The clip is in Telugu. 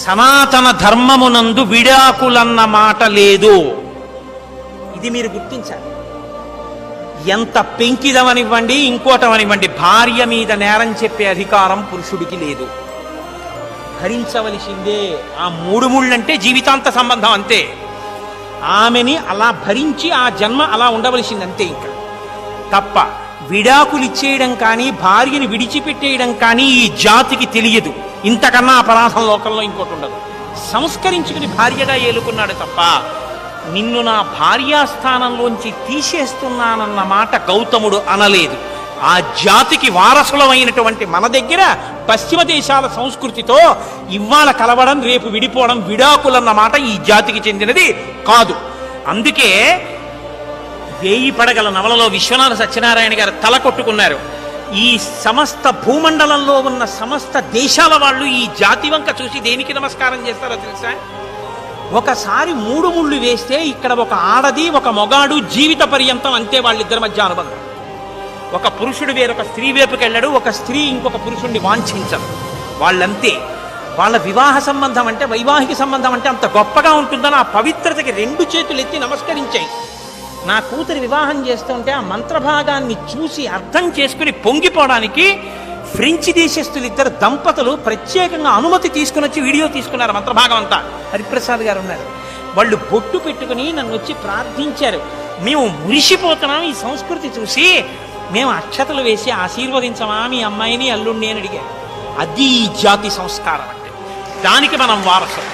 సనాతన ధర్మమునందు విడాకులన్న మాట లేదు. ఇది మీరు గుర్తించాలి. ఎంత పెంకిదమనివ్వండి, ఇంకోటమనివ్వండి, భార్య మీద నేరం చెప్పే అధికారం పురుషుడికి లేదు. భరించవలసిందే. ఆ మూడు ముళ్ళంటే జీవితాంత సంబంధం అంతే. ఆమెని అలా భరించి ఆ జన్మ అలా ఉండవలసింది అంతే. ఇంకా తప్ప విడాకులు ఇచ్చేయడం కానీ భార్యని విడిచిపెట్టేయడం కానీ ఈ జాతికి తెలియదు. ఇంతకన్నా అపరాధం లోకంలో ఇంకోటి ఉండదు. సంస్కరించుకుని భార్యగా ఏలుకున్నాడు తప్ప నిన్ను నా భార్యాస్థానంలోంచి తీసేస్తున్నానన్న మాట గౌతముడు అనలేదు. ఆ జాతికి వారసులమైనటువంటి మన దగ్గర పశ్చిమ దేశాల సంస్కృతితో ఇవాళ కలవడం రేపు విడిపోవడం విడాకులన్న మాట ఈ జాతికి చెందినది కాదు. అందుకే 1000 పడగల నవలలో విశ్వనాథ సత్యనారాయణ గారు తల కొట్టుకున్నారు. ఈ సమస్త భూమండలంలో ఉన్న సమస్త దేశాల వాళ్ళు ఈ జాతి వంక చూసి దేనికి నమస్కారం చేస్తారో తెలుసా? ఒకసారి 3 ముళ్ళు వేస్తే ఇక్కడ ఒక ఆడది ఒక మొగాడు జీవిత పర్యంతం అంతే. వాళ్ళిద్దరి మధ్య అనుబంధం. ఒక పురుషుడు వేరొక స్త్రీ వైపుకి వెళ్ళాడు, ఒక స్త్రీ ఇంకొక పురుషుడిని వాంఛించరు. వాళ్ళంతే. వాళ్ళ వివాహ సంబంధం అంటే వైవాహిక సంబంధం అంటే అంత గొప్పగా ఉంటుందని ఆ పవిత్రతకి 2 చేతులు ఎత్తి నమస్కరించాయి. నా కూతురి వివాహం చేస్తుంటే ఆ మంత్రభాగాన్ని చూసి అర్థం చేసుకుని పొంగిపోవడానికి ఫ్రెంచ్ దేశస్తులు 2 దంపతులు ప్రత్యేకంగా అనుమతి తీసుకుని వచ్చి వీడియో తీసుకున్నారు. మంత్రభాగం అంతా హరిప్రసాద్ గారు ఉన్నారు. వాళ్ళు బొట్టు పెట్టుకుని నన్ను వచ్చి ప్రార్థించారు. మేము మురిసిపోతున్నాం ఈ సంస్కృతి చూసి, మేము అక్షతలు వేసి ఆశీర్వదించమా మీ అమ్మాయిని అల్లుణ్ణి అని అడిగారు. అది జాతి సంస్కారం అంటే. దానికి మనం వారసులు.